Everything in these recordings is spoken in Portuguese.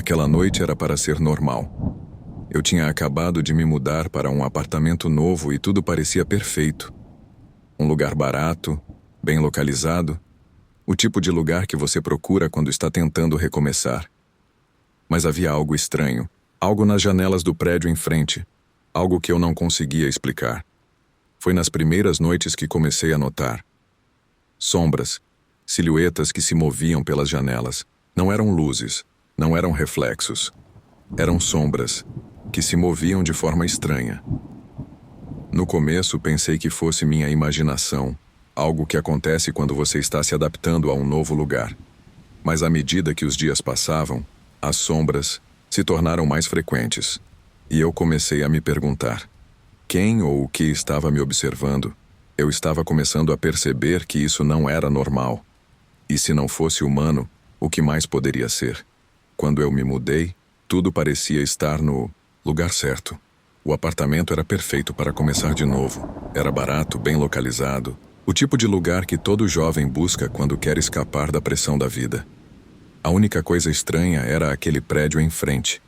Aquela noite era para ser normal. Eu tinha acabado de me mudar para um apartamento novo e tudo parecia perfeito. Um lugar barato, bem localizado, o tipo de lugar que você procura quando está tentando recomeçar. Mas havia algo estranho, algo nas janelas do prédio em frente, algo que eu não conseguia explicar. Foi nas primeiras noites que comecei a notar. Sombras, silhuetas que se moviam pelas janelas. Não eram luzes, não eram reflexos. Eram sombras, que se moviam de forma estranha. No começo pensei que fosse minha imaginação, algo que acontece quando você está se adaptando a um novo lugar. Mas à medida que os dias passavam, as sombras se tornaram mais frequentes. E eu comecei a me perguntar: quem ou o que estava me observando? Eu estava começando a perceber que isso não era normal. E se não fosse humano, o que mais poderia ser? Quando eu me mudei, tudo parecia estar no lugar certo. O apartamento era perfeito para começar de novo. Era barato, bem localizado. O tipo de lugar que todo jovem busca quando quer escapar da pressão da vida. A única coisa estranha era aquele prédio em frente.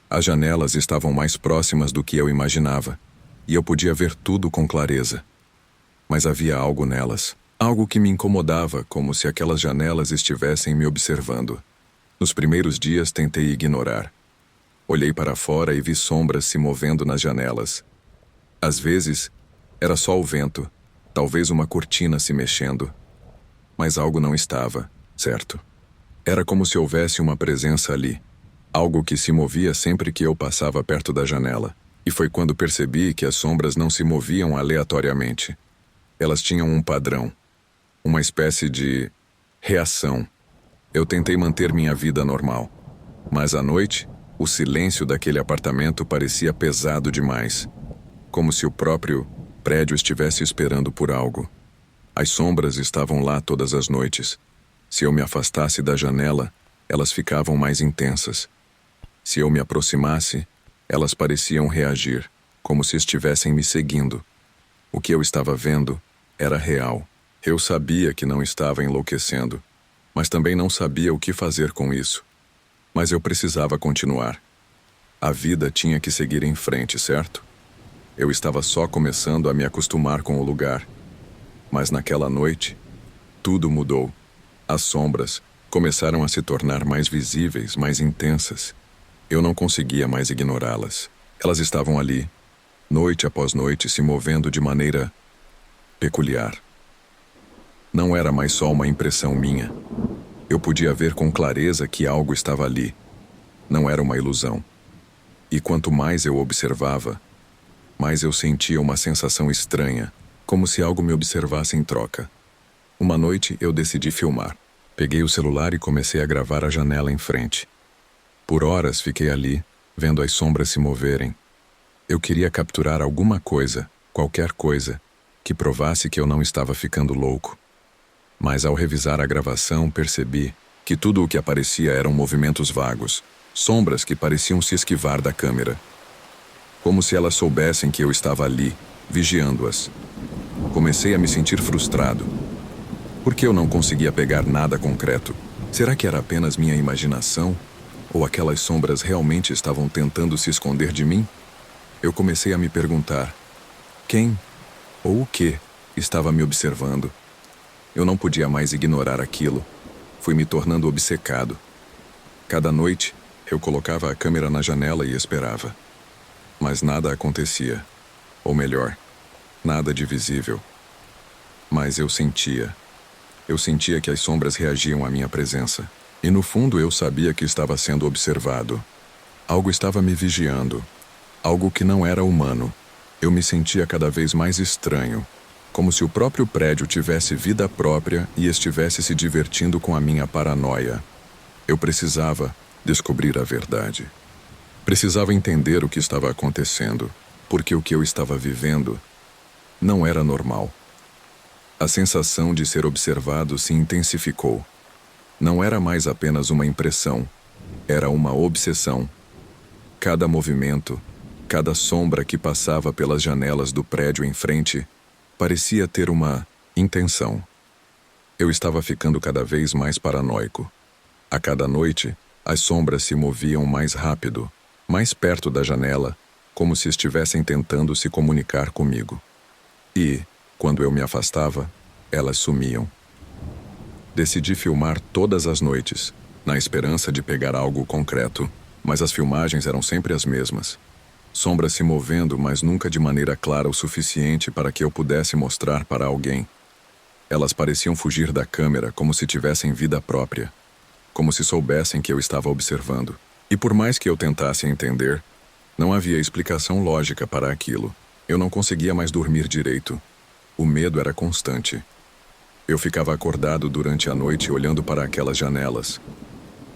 As janelas estavam mais próximas do que eu imaginava, e eu podia ver tudo com clareza. Mas havia algo nelas, algo que me incomodava, como se aquelas janelas estivessem me observando. Nos primeiros dias tentei ignorar. Olhei para fora e vi sombras se movendo nas janelas. Às vezes, era só o vento, talvez uma cortina se mexendo. Mas algo não estava, certo? Era como se houvesse uma presença ali, algo que se movia sempre que eu passava perto da janela. E foi quando percebi que as sombras não se moviam aleatoriamente. Elas tinham um padrão, uma espécie de reação. Eu tentei manter minha vida normal, mas à noite, o silêncio daquele apartamento parecia pesado demais, como se o próprio prédio estivesse esperando por algo. As sombras estavam lá todas as noites. Se eu me afastasse da janela, elas ficavam mais intensas. Se eu me aproximasse, elas pareciam reagir, como se estivessem me seguindo. O que eu estava vendo era real. Eu sabia que não estava enlouquecendo, mas também não sabia o que fazer com isso. Mas eu precisava continuar. A vida tinha que seguir em frente, certo? Eu estava só começando a me acostumar com o lugar. Mas naquela noite, tudo mudou. As sombras começaram a se tornar mais visíveis, mais intensas. Eu não conseguia mais ignorá-las. Elas estavam ali, noite após noite, se movendo de maneira peculiar. Não era mais só uma impressão minha. Eu podia ver com clareza que algo estava ali. Não era uma ilusão. E quanto mais eu observava, mais eu sentia uma sensação estranha, como se algo me observasse em troca. Uma noite eu decidi filmar. Peguei o celular e comecei a gravar a janela em frente. Por horas fiquei ali, vendo as sombras se moverem. Eu queria capturar alguma coisa, qualquer coisa, que provasse que eu não estava ficando louco. Mas ao revisar a gravação, percebi que tudo o que aparecia eram movimentos vagos, sombras que pareciam se esquivar da câmera. Como se elas soubessem que eu estava ali, vigiando-as. Comecei a me sentir frustrado. Por que eu não conseguia pegar nada concreto? Será que era apenas minha imaginação? Ou aquelas sombras realmente estavam tentando se esconder de mim? Eu comecei a me perguntar: quem ou o que estava me observando? Eu não podia mais ignorar aquilo. Fui me tornando obcecado. Cada noite, eu colocava a câmera na janela e esperava. Mas nada acontecia. Ou melhor, nada de visível. Mas eu sentia. Eu sentia que as sombras reagiam à minha presença. E no fundo eu sabia que estava sendo observado. Algo estava me vigiando. Algo que não era humano. Eu me sentia cada vez mais estranho. Como se o próprio prédio tivesse vida própria e estivesse se divertindo com a minha paranoia. Eu precisava descobrir a verdade. Precisava entender o que estava acontecendo, porque o que eu estava vivendo não era normal. A sensação de ser observado se intensificou. Não era mais apenas uma impressão, era uma obsessão. Cada movimento, cada sombra que passava pelas janelas do prédio em frente, parecia ter uma intenção. Eu estava ficando cada vez mais paranoico. A cada noite, As sombras se moviam mais rápido, mais perto da janela, como se estivessem tentando se comunicar comigo. E, quando eu me afastava, elas sumiam. Decidi filmar todas as noites, na esperança de pegar algo concreto, mas as filmagens eram sempre as mesmas. Sombras se movendo, mas nunca de maneira clara o suficiente para que eu pudesse mostrar para alguém. Elas pareciam fugir da câmera como se tivessem vida própria, como se soubessem que eu estava observando. E por mais que eu tentasse entender, não havia explicação lógica para aquilo. Eu não conseguia mais dormir direito. O medo era constante. Eu ficava acordado durante a noite olhando para aquelas janelas.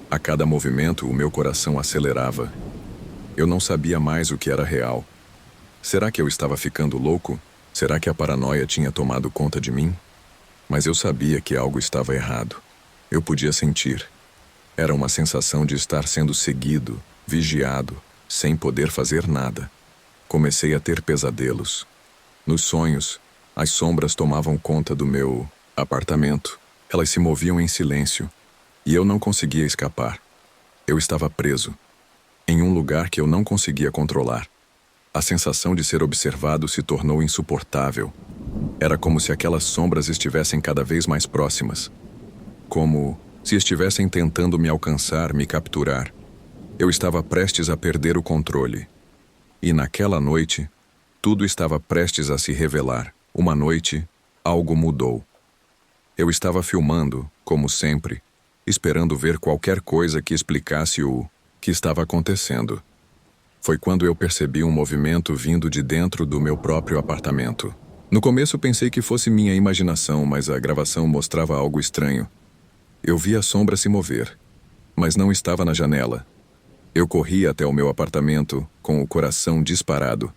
A cada movimento, o meu coração acelerava. Eu não sabia mais o que era real. Será que eu estava ficando louco? Será que a paranoia tinha tomado conta de mim? Mas eu sabia que algo estava errado. Eu podia sentir. Era uma sensação de estar sendo seguido, vigiado, sem poder fazer nada. Comecei a ter pesadelos. Nos sonhos, as sombras tomavam conta do meu apartamento. Elas se moviam em silêncio, e eu não conseguia escapar. Eu estava preso, em um lugar que eu não conseguia controlar. A sensação de ser observado se tornou insuportável. Era como se aquelas sombras estivessem cada vez mais próximas. Como se estivessem tentando me alcançar, me capturar. Eu estava prestes a perder o controle. E naquela noite, tudo estava prestes a se revelar. Uma noite, algo mudou. Eu estava filmando, como sempre, esperando ver qualquer coisa que explicasse o que estava acontecendo. Foi quando eu percebi um movimento vindo de dentro do meu próprio apartamento. No começo pensei que fosse minha imaginação, mas a gravação mostrava algo estranho. Eu vi a sombra se mover, mas não estava na janela. Eu corri até o meu apartamento, com o coração disparado.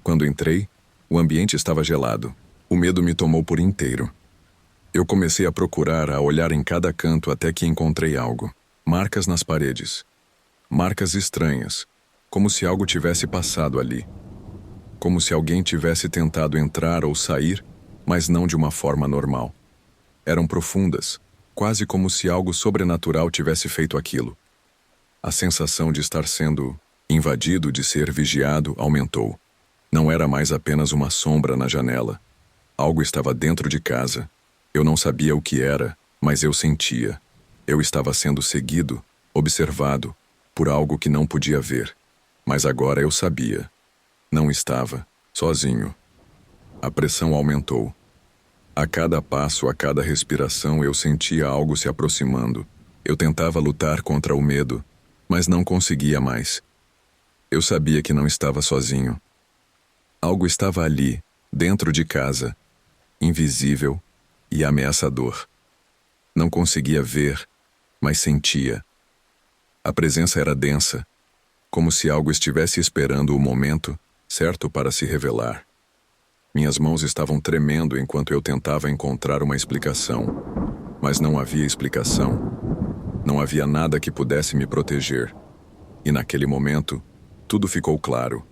Quando entrei, o ambiente estava gelado. O medo me tomou por inteiro. Eu comecei a procurar, a olhar em cada canto até que encontrei algo. Marcas nas paredes. Marcas estranhas, como se algo tivesse passado ali. Como se alguém tivesse tentado entrar ou sair, mas não de uma forma normal. Eram profundas, quase como se algo sobrenatural tivesse feito aquilo. A sensação de estar sendo invadido, de ser vigiado, aumentou. Não era mais apenas uma sombra na janela. Algo estava dentro de casa. Eu não sabia o que era, mas eu sentia. Eu estava sendo seguido, observado, por algo que não podia ver. Mas agora eu sabia. Não estava sozinho. A pressão aumentou. A cada passo, a cada respiração, eu sentia algo se aproximando. Eu tentava lutar contra o medo, mas não conseguia mais. Eu sabia que não estava sozinho. Algo estava ali, dentro de casa, invisível e ameaçador. Não conseguia ver, mas sentia. A presença era densa, como se algo estivesse esperando o momento certo para se revelar. Minhas mãos estavam tremendo enquanto eu tentava encontrar uma explicação, mas não havia explicação. Não havia nada que pudesse me proteger. E naquele momento, tudo ficou claro.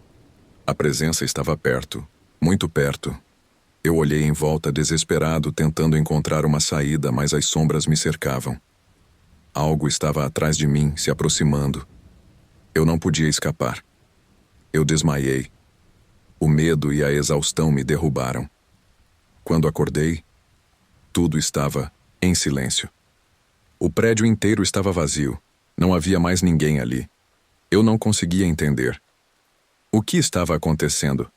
A presença estava perto, muito perto. Eu olhei em volta desesperado, tentando encontrar uma saída, mas as sombras me cercavam. Algo estava atrás de mim, se aproximando. Eu não podia escapar. Eu desmaiei. O medo e a exaustão me derrubaram. Quando acordei, tudo estava em silêncio. O prédio inteiro estava vazio. Não havia mais ninguém ali. Eu não conseguia entender. O que estava acontecendo?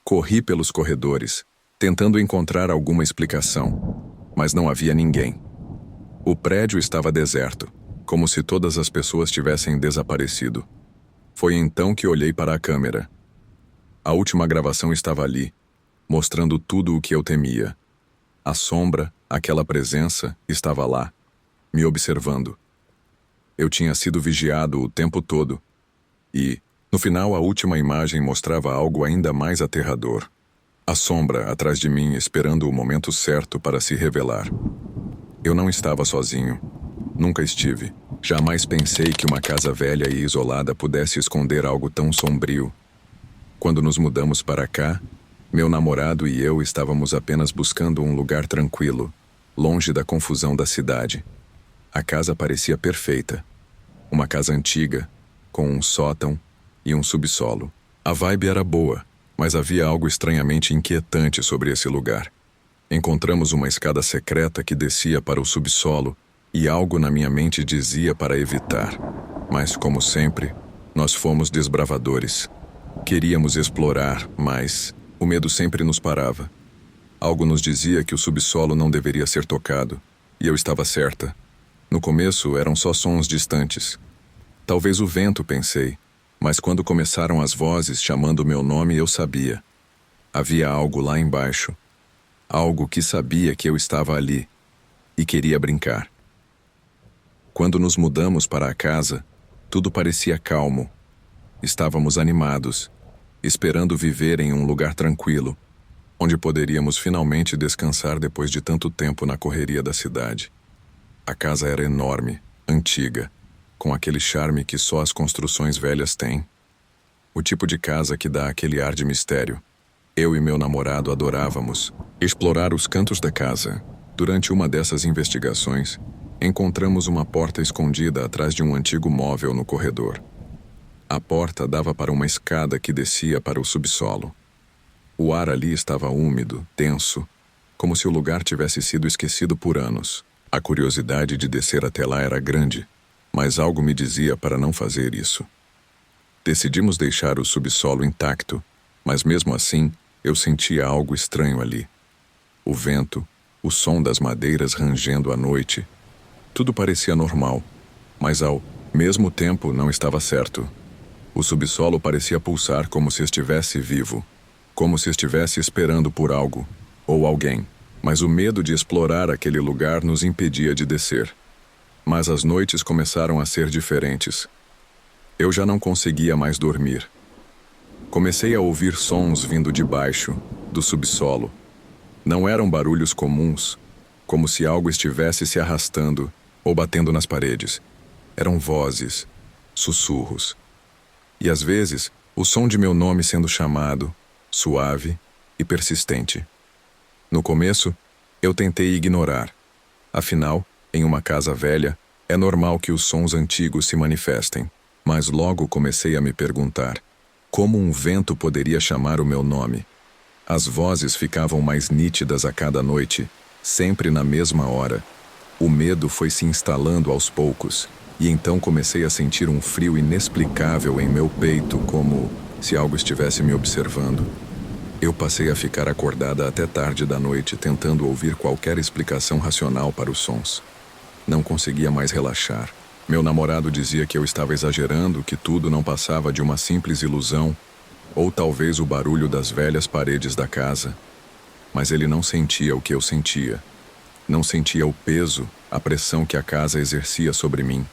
Corri pelos corredores, tentando encontrar alguma explicação, mas não havia ninguém. O prédio estava deserto, como se todas as pessoas tivessem desaparecido. Foi então que olhei para a câmera. A última gravação estava ali, mostrando tudo o que eu temia. A sombra, aquela presença, estava lá, me observando. Eu tinha sido vigiado o tempo todo. E, no final, a última imagem mostrava algo ainda mais aterrador. A sombra atrás de mim esperando o momento certo para se revelar. Eu não estava sozinho. Nunca estive. Jamais pensei que uma casa velha e isolada pudesse esconder algo tão sombrio. Quando nos mudamos para cá, meu namorado e eu estávamos apenas buscando um lugar tranquilo, longe da confusão da cidade. A casa parecia perfeita. Uma casa antiga, com um sótão e um subsolo. A vibe era boa, mas havia algo estranhamente inquietante sobre esse lugar. Encontramos uma escada secreta que descia para o subsolo e algo na minha mente dizia para evitar. Mas, como sempre, nós fomos desbravadores. Queríamos explorar, mas o medo sempre nos parava. Algo nos dizia que o subsolo não deveria ser tocado, e eu estava certa. No começo eram só sons distantes. Talvez o vento, pensei, mas quando começaram as vozes chamando meu nome, eu sabia. Havia algo lá embaixo. Algo que sabia que eu estava ali e queria brincar. Quando nos mudamos para a casa, tudo parecia calmo. Estávamos animados, esperando viver em um lugar tranquilo, onde poderíamos finalmente descansar depois de tanto tempo na correria da cidade. A casa era enorme, antiga, com aquele charme que só as construções velhas têm. O tipo de casa que dá aquele ar de mistério. Eu e meu namorado adorávamos explorar os cantos da casa. Durante uma dessas investigações, encontramos uma porta escondida atrás de um antigo móvel no corredor. A porta dava para uma escada que descia para o subsolo. O ar ali estava úmido, denso, como se o lugar tivesse sido esquecido por anos. A curiosidade de descer até lá era grande, mas algo me dizia para não fazer isso. Decidimos deixar o subsolo intacto, mas mesmo assim, eu sentia algo estranho ali. O vento, o som das madeiras rangendo à noite. Tudo parecia normal, mas ao mesmo tempo não estava certo. O subsolo parecia pulsar como se estivesse vivo, como se estivesse esperando por algo, ou alguém. Mas o medo de explorar aquele lugar nos impedia de descer. Mas as noites começaram a ser diferentes. Eu já não conseguia mais dormir. Comecei a ouvir sons vindo de baixo, do subsolo. Não eram barulhos comuns, como se algo estivesse se arrastando ou batendo nas paredes. Eram vozes, sussurros. E às vezes, o som de meu nome sendo chamado, suave e persistente. No começo, eu tentei ignorar. Afinal, em uma casa velha, é normal que os sons antigos se manifestem. Mas logo comecei a me perguntar: como um vento poderia chamar o meu nome? As vozes ficavam mais nítidas a cada noite, sempre na mesma hora. O medo foi se instalando aos poucos, e então comecei a sentir um frio inexplicável em meu peito, como se algo estivesse me observando. Eu passei a ficar acordada até tarde da noite, tentando ouvir qualquer explicação racional para os sons. Não conseguia mais relaxar. Meu namorado dizia que eu estava exagerando, que tudo não passava de uma simples ilusão, ou talvez o barulho das velhas paredes da casa. Mas ele não sentia o que eu sentia. Não sentia o peso, a pressão que a casa exercia sobre mim.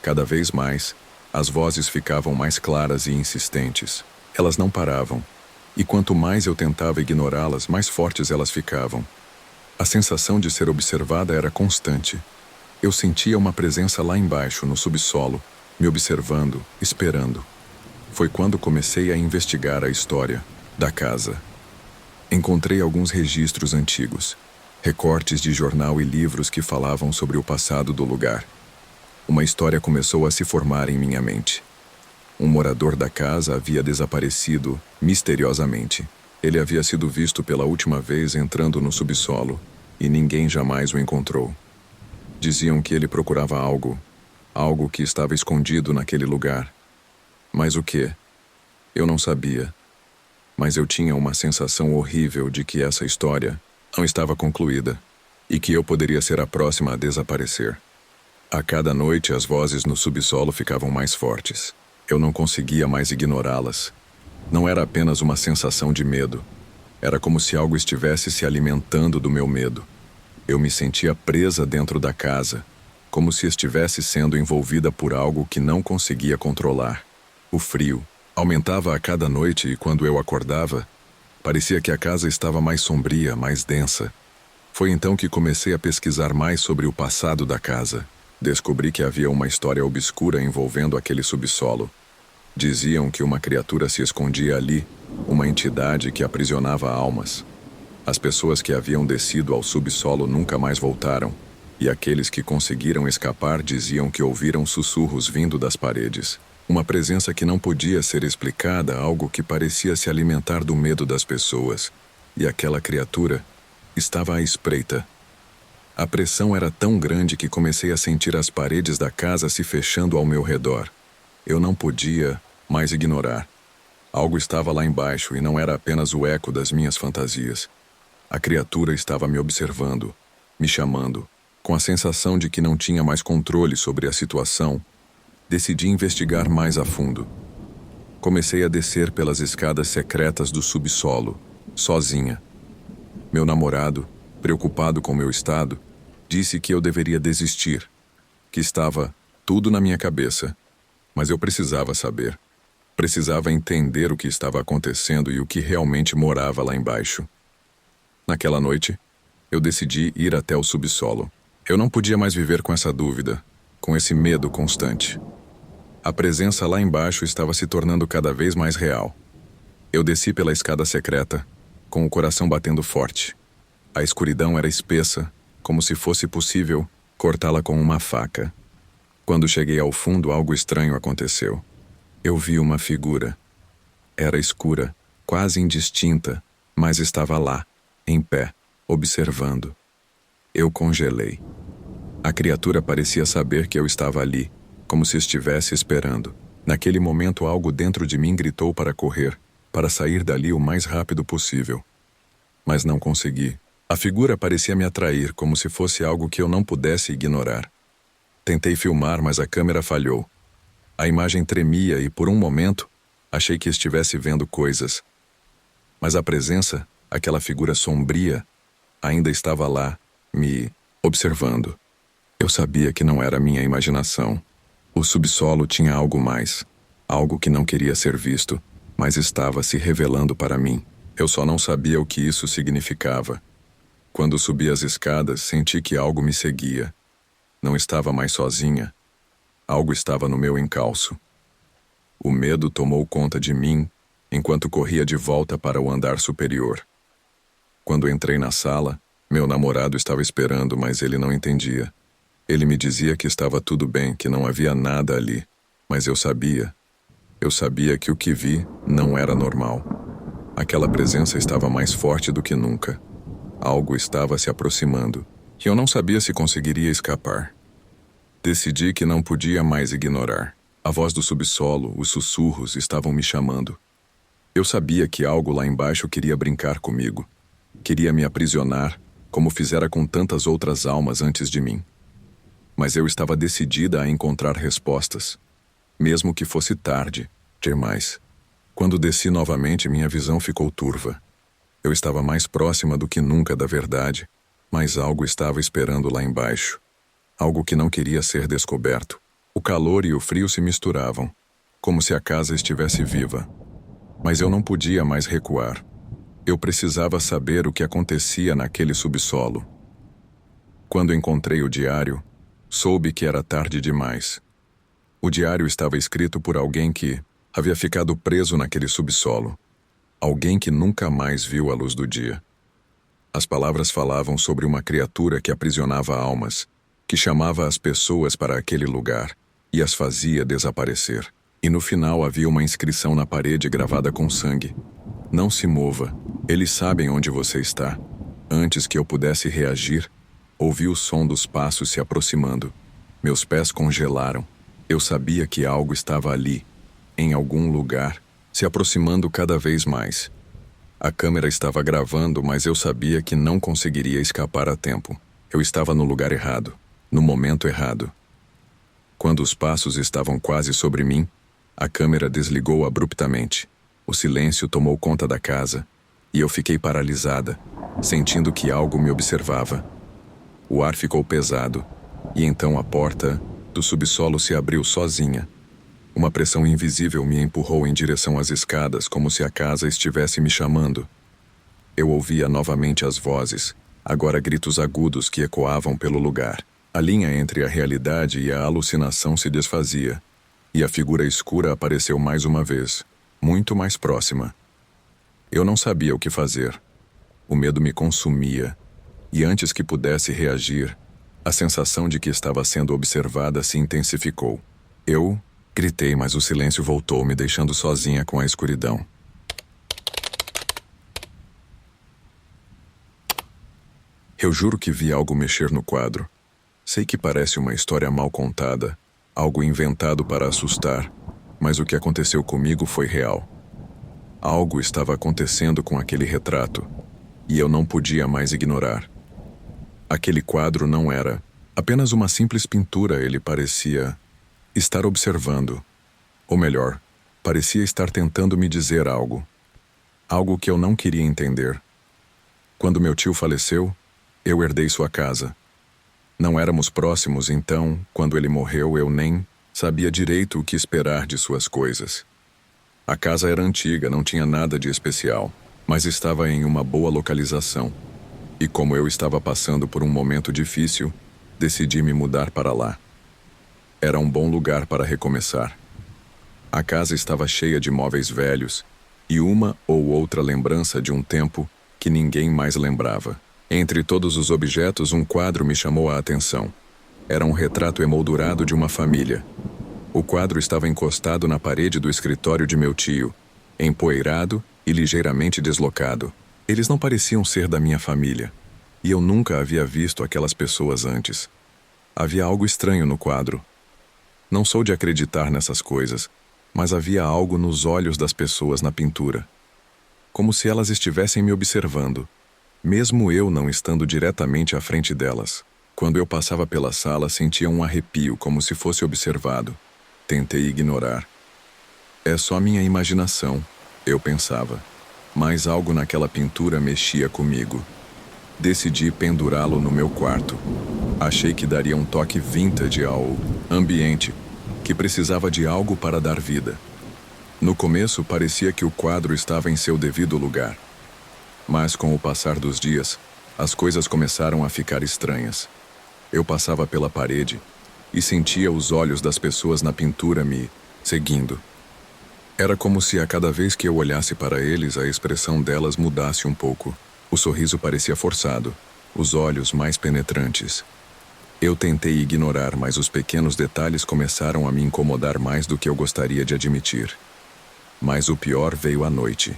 Cada vez mais, as vozes ficavam mais claras e insistentes. Elas não paravam. E quanto mais eu tentava ignorá-las, mais fortes elas ficavam. A sensação de ser observada era constante. Eu sentia uma presença lá embaixo, no subsolo, me observando, esperando. Foi quando comecei a investigar a história da casa. Encontrei alguns registros antigos, recortes de jornal e livros que falavam sobre o passado do lugar. Uma história começou a se formar em minha mente. Um morador da casa havia desaparecido misteriosamente. Ele havia sido visto pela última vez entrando no subsolo, e ninguém jamais o encontrou. Diziam que ele procurava algo que estava escondido naquele lugar. Mas o quê? Eu não sabia. Mas eu tinha uma sensação horrível de que essa história não estava concluída, e que eu poderia ser a próxima a desaparecer. A cada noite as vozes no subsolo ficavam mais fortes. Eu não conseguia mais ignorá-las. Não era apenas uma sensação de medo. Era como se algo estivesse se alimentando do meu medo. Eu me sentia presa dentro da casa, como se estivesse sendo envolvida por algo que não conseguia controlar. O frio aumentava a cada noite e quando eu acordava, parecia que a casa estava mais sombria, mais densa. Foi então que comecei a pesquisar mais sobre o passado da casa. Descobri que havia uma história obscura envolvendo aquele subsolo. Diziam que uma criatura se escondia ali, uma entidade que aprisionava almas. As pessoas que haviam descido ao subsolo nunca mais voltaram, E aqueles que conseguiram escapar diziam que ouviram sussurros vindo das paredes. Uma presença que não podia ser explicada, algo que parecia se alimentar do medo das pessoas. E aquela criatura estava à espreita. A pressão era tão grande que comecei a sentir as paredes da casa se fechando ao meu redor. Eu não podia mais ignorar. Algo estava lá embaixo e não era apenas o eco das minhas fantasias. A criatura estava me observando, me chamando. Com a sensação de que não tinha mais controle sobre a situação, decidi investigar mais a fundo. Comecei a descer pelas escadas secretas do subsolo, sozinha. Meu namorado, preocupado com meu estado, disse que eu deveria desistir, que estava tudo na minha cabeça. Mas eu precisava saber. Precisava entender o que estava acontecendo e o que realmente morava lá embaixo. Naquela noite, eu decidi ir até o subsolo. Eu não podia mais viver com essa dúvida, com esse medo constante. A presença lá embaixo estava se tornando cada vez mais real. Eu desci pela escada secreta, com o coração batendo forte. A escuridão era espessa, como se fosse possível cortá-la com uma faca. Quando cheguei ao fundo, algo estranho aconteceu. Eu vi uma figura. Era escura, quase indistinta, mas estava lá, em pé, observando. Eu congelei. A criatura parecia saber que eu estava ali, como se estivesse esperando. Naquele momento, algo dentro de mim gritou para correr, para sair dali o mais rápido possível. Mas não consegui. A figura parecia me atrair, como se fosse algo que eu não pudesse ignorar. Tentei filmar, mas a câmera falhou. A imagem tremia e, por um momento, achei que estivesse vendo coisas. Mas a presença, aquela figura sombria, ainda estava lá, me observando. Eu sabia que não era minha imaginação. O subsolo tinha algo mais, algo que não queria ser visto, mas estava se revelando para mim. Eu só não sabia o que isso significava. Quando subi as escadas, senti que algo me seguia. Não estava mais sozinha. Algo estava no meu encalço. O medo tomou conta de mim, enquanto corria de volta para o andar superior. Quando entrei na sala, meu namorado estava esperando, mas ele não entendia. Ele me dizia que estava tudo bem, que não havia nada ali. Mas eu sabia. Eu sabia que o que vi não era normal. Aquela presença estava mais forte do que nunca. Algo estava se aproximando, e eu não sabia se conseguiria escapar. Decidi que não podia mais ignorar. A voz do subsolo, os sussurros estavam me chamando. Eu sabia que algo lá embaixo queria brincar comigo. Queria me aprisionar, como fizera com tantas outras almas antes de mim. Mas eu estava decidida a encontrar respostas, mesmo que fosse tarde demais. Quando desci novamente, minha visão ficou turva. Eu estava mais próxima do que nunca da verdade, mas algo estava esperando lá embaixo. Algo que não queria ser descoberto. O calor e o frio se misturavam, como se a casa estivesse viva. Mas eu não podia mais recuar. Eu precisava saber o que acontecia naquele subsolo. Quando encontrei o diário, soube que era tarde demais. O diário estava escrito por alguém que havia ficado preso naquele subsolo. Alguém que nunca mais viu a luz do dia. As palavras falavam sobre uma criatura que aprisionava almas, que chamava as pessoas para aquele lugar e as fazia desaparecer. E no final havia uma inscrição na parede gravada com sangue. Não se mova, eles sabem onde você está. Antes que eu pudesse reagir, ouvi o som dos passos se aproximando. Meus pés congelaram. Eu sabia que algo estava ali, em algum lugar, se aproximando cada vez mais. A câmera estava gravando, mas eu sabia que não conseguiria escapar a tempo. Eu estava no lugar errado, no momento errado. Quando os passos estavam quase sobre mim, a câmera desligou abruptamente. O silêncio tomou conta da casa, e eu fiquei paralisada, sentindo que algo me observava. O ar ficou pesado, e então a porta do subsolo se abriu sozinha. Uma pressão invisível me empurrou em direção às escadas, como se a casa estivesse me chamando. Eu ouvia novamente as vozes, agora gritos agudos que ecoavam pelo lugar. A linha entre a realidade e a alucinação se desfazia, e a figura escura apareceu mais uma vez, muito mais próxima. Eu não sabia o que fazer. O medo me consumia, e antes que pudesse reagir, A sensação de que estava sendo observada se intensificou. Eu gritei, mas o silêncio voltou, me deixando sozinha com a escuridão. Eu juro que vi algo mexer no quadro. Sei que parece uma história mal contada, algo inventado para assustar, mas o que aconteceu comigo foi real. Algo estava acontecendo com aquele retrato, e eu não podia mais ignorar. Aquele quadro não era apenas uma simples pintura, ele parecia estar observando. Ou melhor, parecia estar tentando me dizer algo. Algo que eu não queria entender. Quando meu tio faleceu, eu herdei sua casa. Não éramos próximos, então, quando ele morreu, eu nem sabia direito o que esperar de suas coisas. A casa era antiga, não tinha nada de especial, mas estava em uma boa localização. E como eu estava passando por um momento difícil, decidi me mudar para lá. Era um bom lugar para recomeçar. A casa estava cheia de móveis velhos e uma ou outra lembrança de um tempo que ninguém mais lembrava. Entre todos os objetos, um quadro me chamou a atenção. Era um retrato emoldurado de uma família. O quadro estava encostado na parede do escritório de meu tio, empoeirado e ligeiramente deslocado. Eles não pareciam ser da minha família, e eu nunca havia visto aquelas pessoas antes. Havia algo estranho no quadro. Não sou de acreditar nessas coisas, mas havia algo nos olhos das pessoas na pintura. Como se elas estivessem me observando, mesmo eu não estando diretamente à frente delas. Quando eu passava pela sala, sentia um arrepio, como se fosse observado. Tentei ignorar. É só minha imaginação, eu pensava. Mas algo naquela pintura mexia comigo. Decidi pendurá-lo no meu quarto. Achei que daria um toque vintage ao ambiente, que precisava de algo para dar vida. No começo, parecia que o quadro estava em seu devido lugar. Mas com o passar dos dias, as coisas começaram a ficar estranhas. Eu passava pela parede e sentia os olhos das pessoas na pintura me seguindo. Era como se a cada vez que eu olhasse para eles, a expressão delas mudasse um pouco. O sorriso parecia forçado, os olhos mais penetrantes. Eu tentei ignorar, mas os pequenos detalhes começaram a me incomodar mais do que eu gostaria de admitir. Mas o pior veio à noite.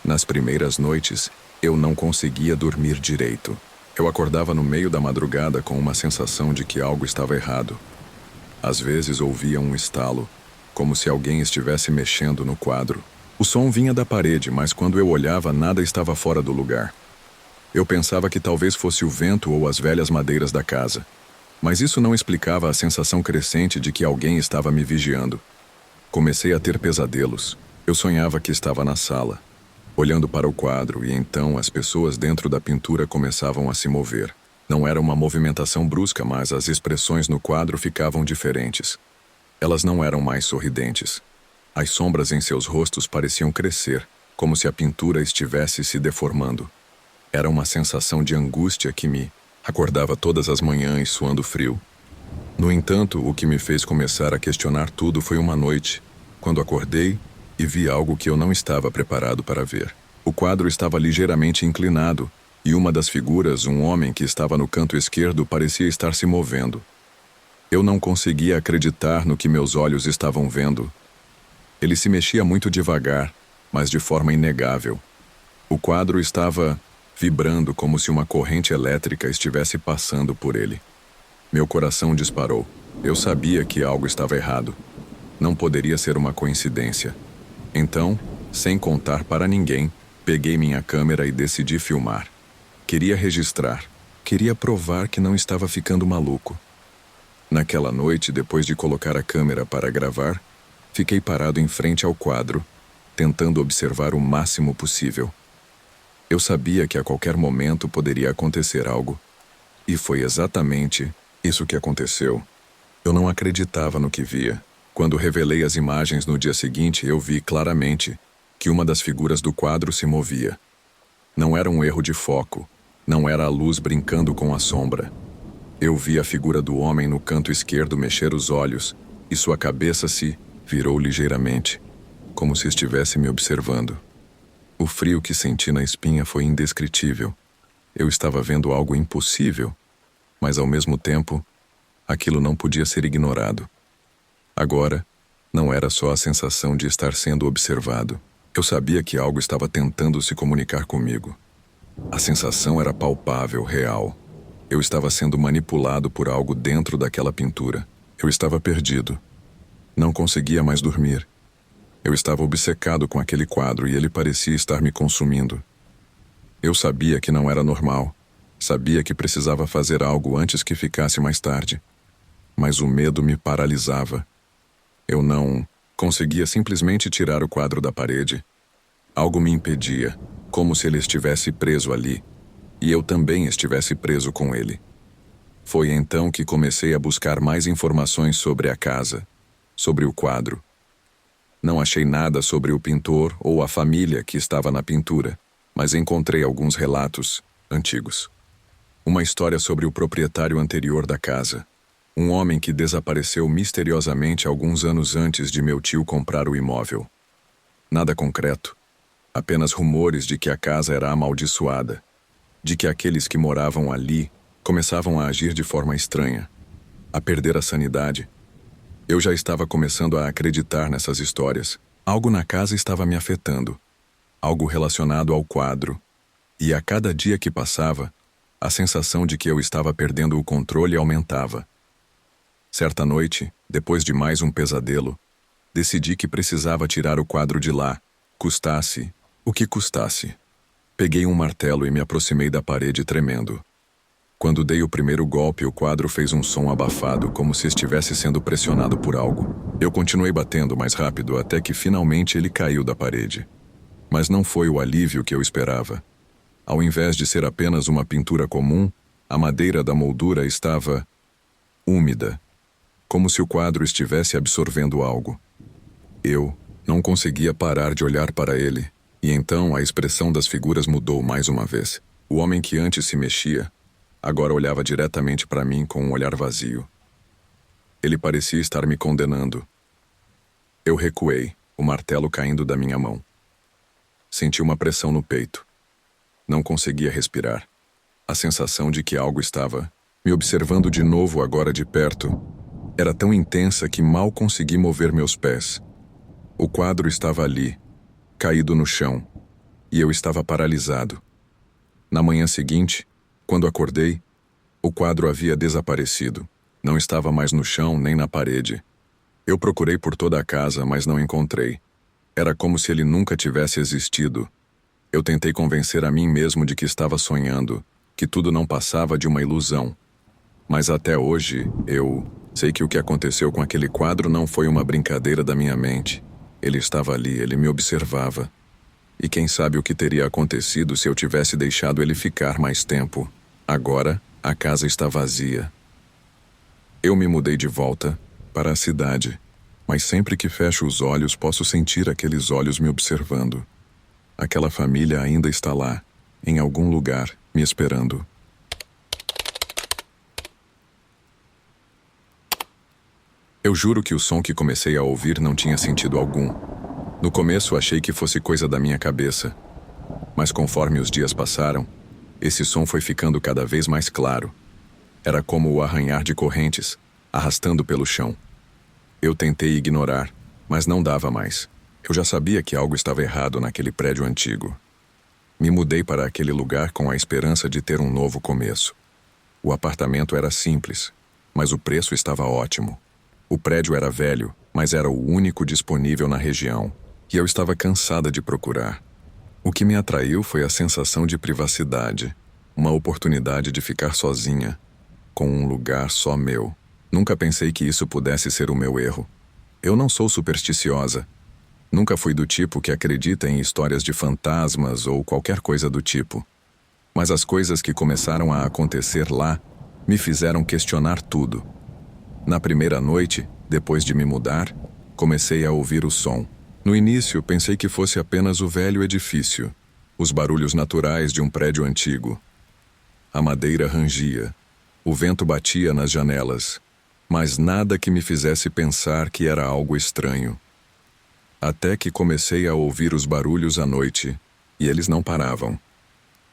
Nas primeiras noites, eu não conseguia dormir direito. Eu acordava no meio da madrugada com uma sensação de que algo estava errado. Às vezes ouvia um estalo, como se alguém estivesse mexendo no quadro. O som vinha da parede, mas quando eu olhava, nada estava fora do lugar. Eu pensava que talvez fosse o vento ou as velhas madeiras da casa. Mas isso não explicava a sensação crescente de que alguém estava me vigiando. Comecei a ter pesadelos. Eu sonhava que estava na sala, olhando para o quadro, e então as pessoas dentro da pintura começavam a se mover. Não era uma movimentação brusca, mas as expressões no quadro ficavam diferentes. Elas não eram mais sorridentes. As sombras em seus rostos pareciam crescer, como se a pintura estivesse se deformando. Era uma sensação de angústia que me acordava todas as manhãs suando frio. No entanto, o que me fez começar a questionar tudo foi uma noite, quando acordei e vi algo que eu não estava preparado para ver. O quadro estava ligeiramente inclinado, e uma das figuras, um homem que estava no canto esquerdo, parecia estar se movendo. Eu não conseguia acreditar no que meus olhos estavam vendo. Ele se mexia muito devagar, mas de forma inegável. O quadro estava vibrando como se uma corrente elétrica estivesse passando por ele. Meu coração disparou. Eu sabia que algo estava errado. Não poderia ser uma coincidência. Então, sem contar para ninguém, peguei minha câmera e decidi filmar. Queria registrar. Queria provar que não estava ficando maluco. Naquela noite, depois de colocar a câmera para gravar, fiquei parado em frente ao quadro, tentando observar o máximo possível. Eu sabia que a qualquer momento poderia acontecer algo. E foi exatamente isso que aconteceu. Eu não acreditava no que via. Quando revelei as imagens no dia seguinte, eu vi claramente que uma das figuras do quadro se movia. Não era um erro de foco, não era a luz brincando com a sombra. Eu vi a figura do homem no canto esquerdo mexer os olhos, e sua cabeça se virou ligeiramente, como se estivesse me observando. O frio que senti na espinha foi indescritível. Eu estava vendo algo impossível, mas ao mesmo tempo, aquilo não podia ser ignorado. Agora, não era só a sensação de estar sendo observado. Eu sabia que algo estava tentando se comunicar comigo. A sensação era palpável, real. Eu estava sendo manipulado por algo dentro daquela pintura. Eu estava perdido. Não conseguia mais dormir. Eu estava obcecado com aquele quadro e ele parecia estar me consumindo. Eu sabia que não era normal. Sabia que precisava fazer algo antes que ficasse mais tarde. Mas o medo me paralisava. Eu não conseguia simplesmente tirar o quadro da parede. Algo me impedia, como se ele estivesse preso ali, e eu também estivesse preso com ele. Foi então que comecei a buscar mais informações sobre a casa, sobre o quadro. Não achei nada sobre o pintor ou a família que estava na pintura, mas encontrei alguns relatos antigos. Uma história sobre o proprietário anterior da casa. Um homem que desapareceu misteriosamente alguns anos antes de meu tio comprar o imóvel. Nada concreto, apenas rumores de que a casa era amaldiçoada, de que aqueles que moravam ali começavam a agir de forma estranha, a perder a sanidade. Eu já estava começando a acreditar nessas histórias. Algo na casa estava me afetando, algo relacionado ao quadro, e a cada dia que passava, a sensação de que eu estava perdendo o controle aumentava. Certa noite, depois de mais um pesadelo, decidi que precisava tirar o quadro de lá, custasse o que custasse. Peguei um martelo e me aproximei da parede tremendo. Quando dei o primeiro golpe, o quadro fez um som abafado, como se estivesse sendo pressionado por algo. Eu continuei batendo mais rápido até que finalmente ele caiu da parede. Mas não foi o alívio que eu esperava. Ao invés de ser apenas uma pintura comum, a madeira da moldura estava úmida, como se o quadro estivesse absorvendo algo. Eu não conseguia parar de olhar para ele, e então a expressão das figuras mudou mais uma vez. O homem que antes se mexia, agora olhava diretamente para mim com um olhar vazio. Ele parecia estar me condenando. Eu recuei, o martelo caindo da minha mão. Senti uma pressão no peito. Não conseguia respirar. A sensação de que algo estava me observando de novo agora de perto era tão intensa que mal consegui mover meus pés. O quadro estava ali, caído no chão, e eu estava paralisado. Na manhã seguinte, quando acordei, o quadro havia desaparecido. Não estava mais no chão nem na parede. Eu procurei por toda a casa, mas não encontrei. Era como se ele nunca tivesse existido. Eu tentei convencer a mim mesmo de que estava sonhando, que tudo não passava de uma ilusão. Mas até hoje, eu sei que o que aconteceu com aquele quadro não foi uma brincadeira da minha mente. Ele estava ali, ele me observava. E quem sabe o que teria acontecido se eu tivesse deixado ele ficar mais tempo. Agora, a casa está vazia. Eu me mudei de volta para a cidade, mas sempre que fecho os olhos posso sentir aqueles olhos me observando. Aquela família ainda está lá, em algum lugar, me esperando. Eu juro que o som que comecei a ouvir não tinha sentido algum. No começo achei que fosse coisa da minha cabeça. Mas conforme os dias passaram, esse som foi ficando cada vez mais claro. Era como o arranhar de correntes, arrastando pelo chão. Eu tentei ignorar, mas não dava mais. Eu já sabia que algo estava errado naquele prédio antigo. Me mudei para aquele lugar com a esperança de ter um novo começo. O apartamento era simples, mas o preço estava ótimo. O prédio era velho, mas era o único disponível na região, e eu estava cansada de procurar. O que me atraiu foi a sensação de privacidade, uma oportunidade de ficar sozinha, com um lugar só meu. Nunca pensei que isso pudesse ser o meu erro. Eu não sou supersticiosa. Nunca fui do tipo que acredita em histórias de fantasmas ou qualquer coisa do tipo. Mas as coisas que começaram a acontecer lá me fizeram questionar tudo. Na primeira noite, depois de me mudar, comecei a ouvir o som. No início, pensei que fosse apenas o velho edifício, os barulhos naturais de um prédio antigo. A madeira rangia, o vento batia nas janelas, mas nada que me fizesse pensar que era algo estranho. Até que comecei a ouvir os barulhos à noite, e eles não paravam.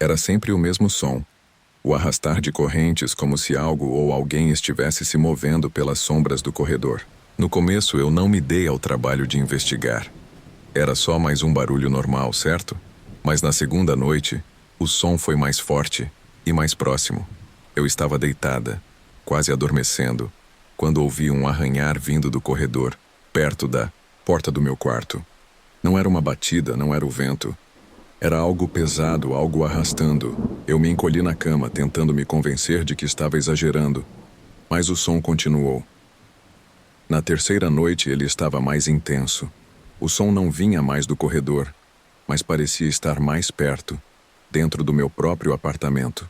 Era sempre o mesmo som. O arrastar de correntes como se algo ou alguém estivesse se movendo pelas sombras do corredor. No começo eu não me dei ao trabalho de investigar. Era só mais um barulho normal, certo? Mas na segunda noite, o som foi mais forte e mais próximo. Eu estava deitada, quase adormecendo, quando ouvi um arranhar vindo do corredor, perto da porta do meu quarto. Não era uma batida, não era o vento. Era algo pesado, algo arrastando. Eu me encolhi na cama, tentando me convencer de que estava exagerando. Mas o som continuou. Na terceira noite ele estava mais intenso. O som não vinha mais do corredor, mas parecia estar mais perto, dentro do meu próprio apartamento.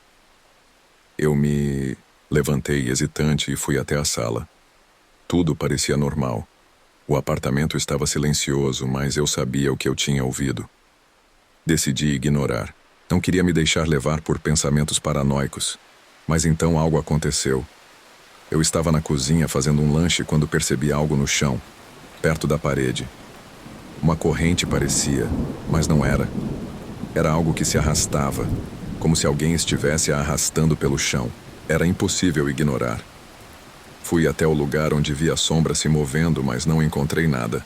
Eu me levantei hesitante e fui até a sala. Tudo parecia normal. O apartamento estava silencioso, mas eu sabia o que eu tinha ouvido. Decidi ignorar. Não queria me deixar levar por pensamentos paranoicos. Mas então algo aconteceu. Eu estava na cozinha fazendo um lanche quando percebi algo no chão, perto da parede. Uma corrente parecia, mas não era. Era algo que se arrastava, como se alguém estivesse a arrastando pelo chão. Era impossível ignorar. Fui até o lugar onde vi a sombra se movendo, mas não encontrei nada.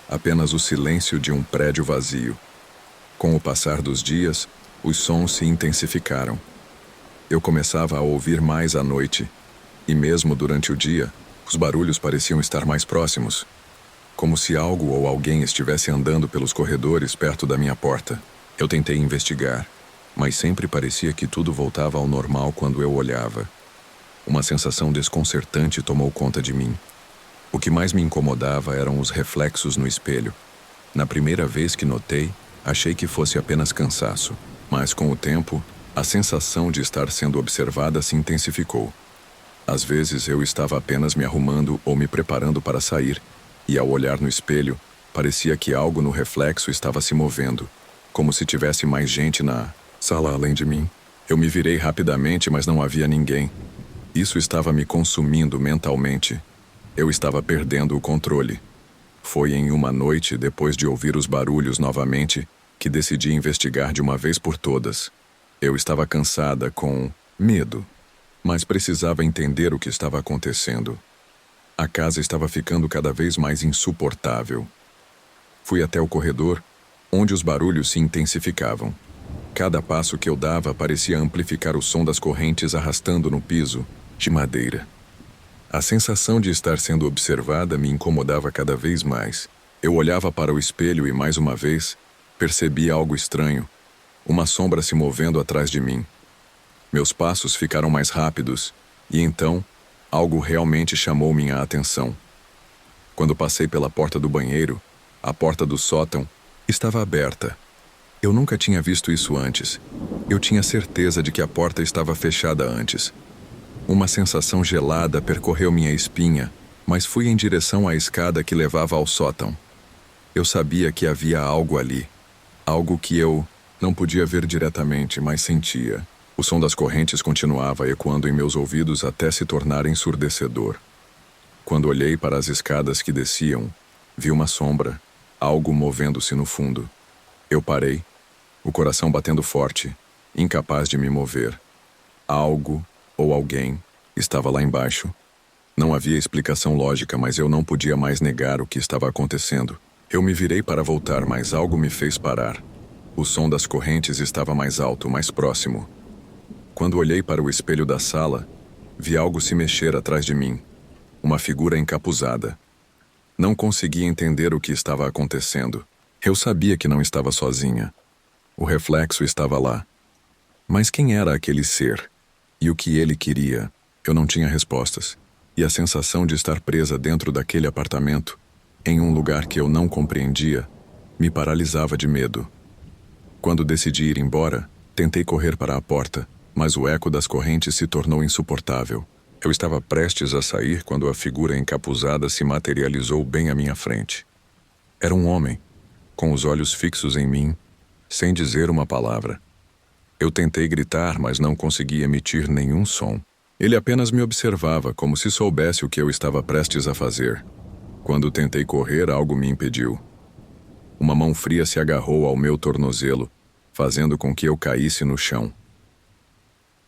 Apenas o silêncio de um prédio vazio. Com o passar dos dias, os sons se intensificaram. Eu começava a ouvir mais à noite, e mesmo durante o dia, os barulhos pareciam estar mais próximos, como se algo ou alguém estivesse andando pelos corredores perto da minha porta. Eu tentei investigar, mas sempre parecia que tudo voltava ao normal quando eu olhava. Uma sensação desconcertante tomou conta de mim. O que mais me incomodava eram os reflexos no espelho. Na primeira vez que notei, achei que fosse apenas cansaço, mas com o tempo, a sensação de estar sendo observada se intensificou. Às vezes eu estava apenas me arrumando ou me preparando para sair, e ao olhar no espelho, parecia que algo no reflexo estava se movendo, como se tivesse mais gente na sala além de mim. Eu me virei rapidamente, mas não havia ninguém. Isso estava me consumindo mentalmente. Eu estava perdendo o controle. Foi em uma noite, depois de ouvir os barulhos novamente, que decidi investigar de uma vez por todas. Eu estava cansada com medo, mas precisava entender o que estava acontecendo. A casa estava ficando cada vez mais insuportável. Fui até o corredor, onde os barulhos se intensificavam. Cada passo que eu dava parecia amplificar o som das correntes arrastando no piso de madeira. A sensação de estar sendo observada me incomodava cada vez mais. Eu olhava para o espelho e, mais uma vez, percebi algo estranho. Uma sombra se movendo atrás de mim. Meus passos ficaram mais rápidos, e então, algo realmente chamou minha atenção. Quando passei pela porta do banheiro, a porta do sótão estava aberta. Eu nunca tinha visto isso antes. Eu tinha certeza de que a porta estava fechada antes. Uma sensação gelada percorreu minha espinha, mas fui em direção à escada que levava ao sótão. Eu sabia que havia algo ali. Algo que eu não podia ver diretamente, mas sentia. O som das correntes continuava ecoando em meus ouvidos até se tornar ensurdecedor. Quando olhei para as escadas que desciam, vi uma sombra, algo movendo-se no fundo. Eu parei, o coração batendo forte, incapaz de me mover. Algo ou alguém estava lá embaixo. Não havia explicação lógica, mas eu não podia mais negar o que estava acontecendo. Eu me virei para voltar, mas algo me fez parar. O som das correntes estava mais alto, mais próximo. Quando olhei para o espelho da sala, vi algo se mexer atrás de mim. Uma figura encapuzada. Não conseguia entender o que estava acontecendo. Eu sabia que não estava sozinha. O reflexo estava lá. Mas quem era aquele ser? E o que ele queria? Eu não tinha respostas. E a sensação de estar presa dentro daquele apartamento, em um lugar que eu não compreendia, me paralisava de medo. Quando decidi ir embora, tentei correr para a porta, mas o eco das correntes se tornou insuportável. Eu estava prestes a sair quando a figura encapuzada se materializou bem à minha frente. Era um homem, com os olhos fixos em mim, sem dizer uma palavra. Eu tentei gritar, mas não consegui emitir nenhum som. Ele apenas me observava, como se soubesse o que eu estava prestes a fazer. Quando tentei correr, algo me impediu. Uma mão fria se agarrou ao meu tornozelo, fazendo com que eu caísse no chão.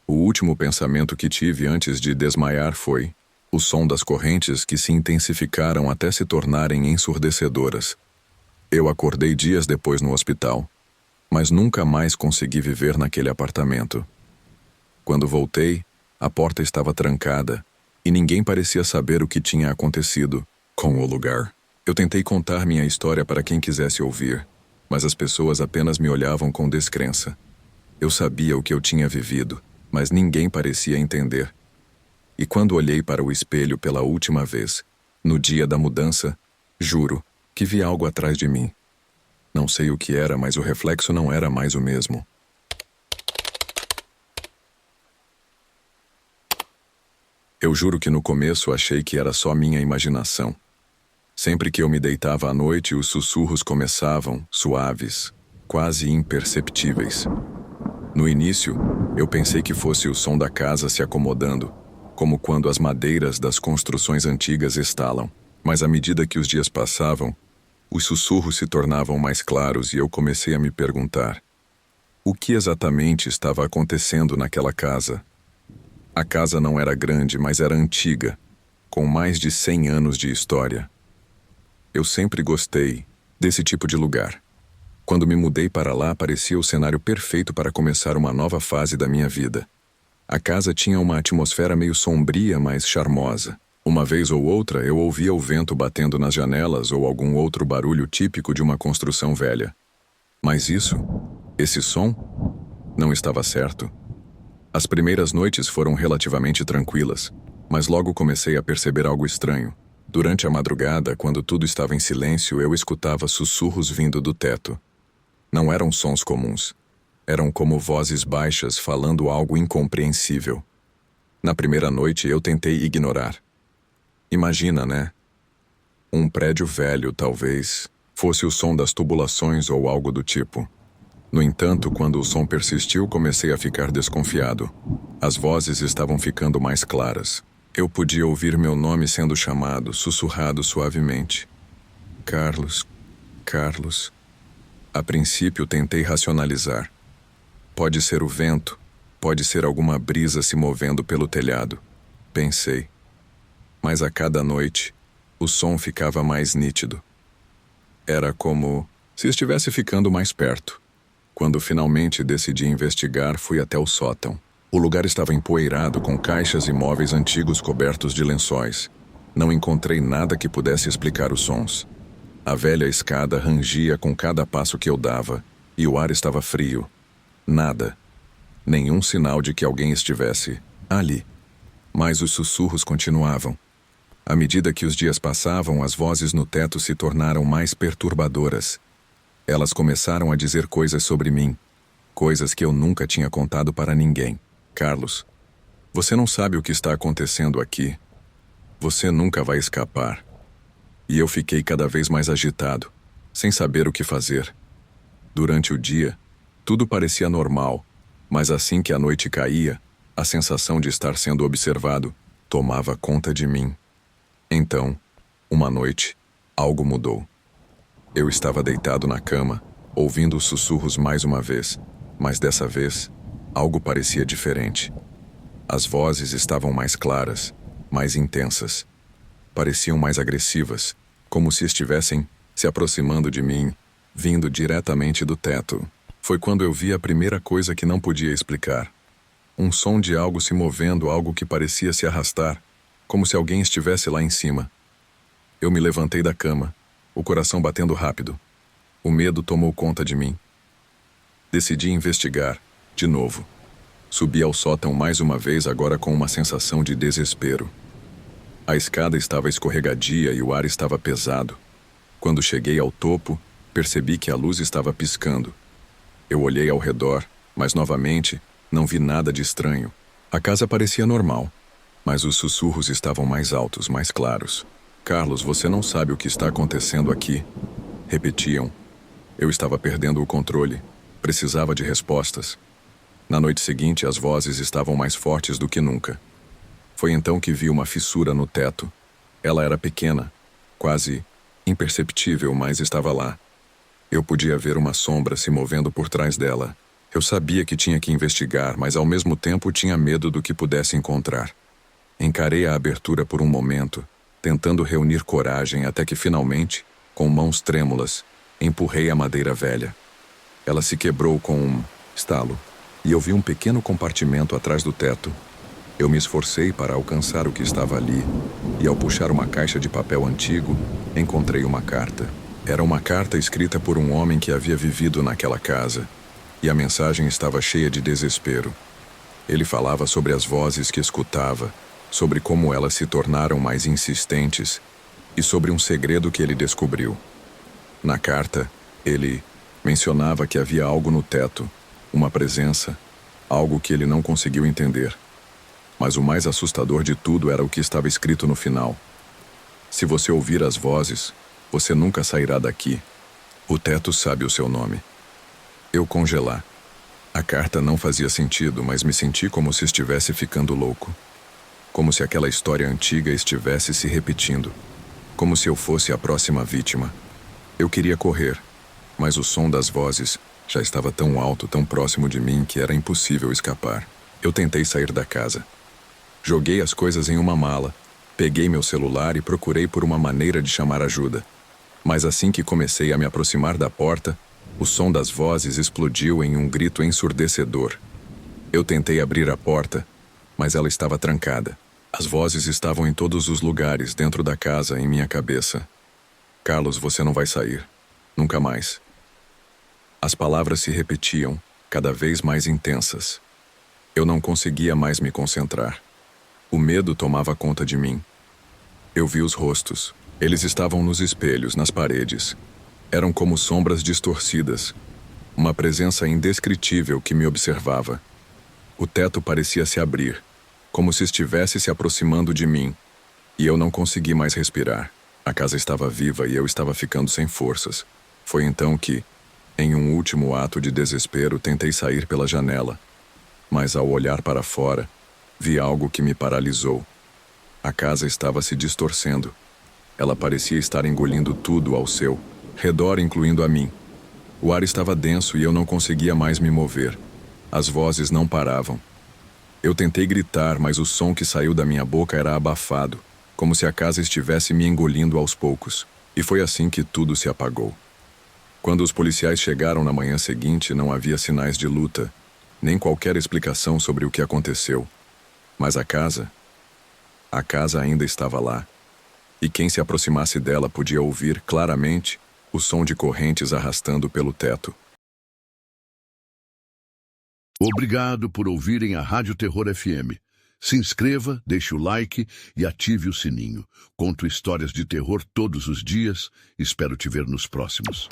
O último pensamento que tive antes de desmaiar foi o som das correntes que se intensificaram até se tornarem ensurdecedoras. Eu acordei dias depois no hospital, mas nunca mais consegui viver naquele apartamento. Quando voltei, a porta estava trancada e ninguém parecia saber o que tinha acontecido com o lugar. Eu tentei contar minha história para quem quisesse ouvir, mas as pessoas apenas me olhavam com descrença. Eu sabia o que eu tinha vivido, mas ninguém parecia entender. E quando olhei para o espelho pela última vez, no dia da mudança, juro que vi algo atrás de mim. Não sei o que era, mas o reflexo não era mais o mesmo. Eu juro que no começo achei que era só minha imaginação. Sempre que eu me deitava à noite, os sussurros começavam, suaves, quase imperceptíveis. No início, eu pensei que fosse o som da casa se acomodando, como quando as madeiras das construções antigas estalam. Mas à medida que os dias passavam, os sussurros se tornavam mais claros e eu comecei a me perguntar: o que exatamente estava acontecendo naquela casa? A casa não era grande, mas era antiga, com mais de 100 anos de história. Eu sempre gostei desse tipo de lugar. Quando me mudei para lá, parecia o cenário perfeito para começar uma nova fase da minha vida. A casa tinha uma atmosfera meio sombria, mas charmosa. Uma vez ou outra, eu ouvia o vento batendo nas janelas ou algum outro barulho típico de uma construção velha. Mas esse som, não estava certo. As primeiras noites foram relativamente tranquilas, mas logo comecei a perceber algo estranho. Durante a madrugada, quando tudo estava em silêncio, eu escutava sussurros vindo do teto. Não eram sons comuns. Eram como vozes baixas falando algo incompreensível. Na primeira noite, eu tentei ignorar. Imagina, né? Um prédio velho, talvez, fosse o som das tubulações ou algo do tipo. No entanto, quando o som persistiu, comecei a ficar desconfiado. As vozes estavam ficando mais claras. Eu podia ouvir meu nome sendo chamado, sussurrado suavemente. Carlos, Carlos. A princípio, tentei racionalizar. Pode ser o vento, pode ser alguma brisa se movendo pelo telhado, pensei. Mas a cada noite, o som ficava mais nítido. Era como se estivesse ficando mais perto. Quando finalmente decidi investigar, fui até o sótão. O lugar estava empoeirado com caixas e móveis antigos cobertos de lençóis. Não encontrei nada que pudesse explicar os sons. A velha escada rangia com cada passo que eu dava, e o ar estava frio. Nada. Nenhum sinal de que alguém estivesse ali. Mas os sussurros continuavam. À medida que os dias passavam, as vozes no teto se tornaram mais perturbadoras. Elas começaram a dizer coisas sobre mim, coisas que eu nunca tinha contado para ninguém. Carlos, você não sabe o que está acontecendo aqui. Você nunca vai escapar. E eu fiquei cada vez mais agitado, sem saber o que fazer. Durante o dia, tudo parecia normal, mas assim que a noite caía, a sensação de estar sendo observado tomava conta de mim. Então, uma noite, algo mudou. Eu estava deitado na cama, ouvindo os sussurros mais uma vez, mas dessa vez, algo parecia diferente. As vozes estavam mais claras, mais intensas. Pareciam mais agressivas, como se estivessem se aproximando de mim, vindo diretamente do teto. Foi quando eu vi a primeira coisa que não podia explicar. Um som de algo se movendo, algo que parecia se arrastar, como se alguém estivesse lá em cima. Eu me levantei da cama, o coração batendo rápido. O medo tomou conta de mim. Decidi investigar, de novo. Subi ao sótão mais uma vez, agora com uma sensação de desespero. A escada estava escorregadia e o ar estava pesado. Quando cheguei ao topo, percebi que a luz estava piscando. Eu olhei ao redor, mas novamente não vi nada de estranho. A casa parecia normal, mas os sussurros estavam mais altos, mais claros. Carlos, você não sabe o que está acontecendo aqui. Repetiam. Eu estava perdendo o controle. Precisava de respostas. Na noite seguinte, as vozes estavam mais fortes do que nunca. Foi então que vi uma fissura no teto. Ela era pequena, quase imperceptível, mas estava lá. Eu podia ver uma sombra se movendo por trás dela, Eu sabia que tinha que investigar, mas ao mesmo tempo tinha medo do que pudesse encontrar. Encarei a abertura por um momento, tentando reunir coragem até que finalmente, com mãos trêmulas, empurrei a madeira velha. Ela se quebrou com um estalo, e eu vi um pequeno compartimento atrás do teto. Eu me esforcei para alcançar o que estava ali, e ao puxar uma caixa de papel antigo, encontrei uma carta. Era uma carta escrita por um homem que havia vivido naquela casa, e a mensagem estava cheia de desespero. Ele falava sobre as vozes que escutava, sobre como elas se tornaram mais insistentes, e sobre um segredo que ele descobriu. Na carta, ele mencionava que havia algo no teto, uma presença, algo que ele não conseguiu entender. Mas o mais assustador de tudo era o que estava escrito no final. Se você ouvir as vozes, você nunca sairá daqui. O teto sabe o seu nome. Eu congelar. A carta não fazia sentido, mas me senti como se estivesse ficando louco. Como se aquela história antiga estivesse se repetindo. Como se eu fosse a próxima vítima. Eu queria correr, mas o som das vozes já estava tão alto, tão próximo de mim, que era impossível escapar. Eu tentei sair da casa. Joguei as coisas em uma mala, peguei meu celular e procurei por uma maneira de chamar ajuda. Mas assim que comecei a me aproximar da porta, o som das vozes explodiu em um grito ensurdecedor. Eu tentei abrir a porta, mas ela estava trancada. As vozes estavam em todos os lugares, dentro da casa, em minha cabeça. Carlos, você não vai sair. Nunca mais. As palavras se repetiam, cada vez mais intensas. Eu não conseguia mais me concentrar. O medo tomava conta de mim. Eu vi os rostos. Eles estavam nos espelhos, nas paredes. Eram como sombras distorcidas. Uma presença indescritível que me observava. O teto parecia se abrir, como se estivesse se aproximando de mim. E eu não consegui mais respirar. A casa estava viva e eu estava ficando sem forças. Foi então que, em um último ato de desespero, tentei sair pela janela. Mas ao olhar para fora, vi algo que me paralisou. A casa estava se distorcendo. Ela parecia estar engolindo tudo ao seu redor, incluindo a mim. O ar estava denso e eu não conseguia mais me mover. As vozes não paravam. Eu tentei gritar, mas o som que saiu da minha boca era abafado, como se a casa estivesse me engolindo aos poucos. E foi assim que tudo se apagou. Quando os policiais chegaram na manhã seguinte, não havia sinais de luta, nem qualquer explicação sobre o que aconteceu. Mas a casa ainda estava lá. E quem se aproximasse dela podia ouvir claramente o som de correntes arrastando pelo teto. Obrigado por ouvirem a Rádio Terror FM. Se inscreva, deixe o like e ative o sininho. Conto histórias de terror todos os dias. Espero te ver nos próximos.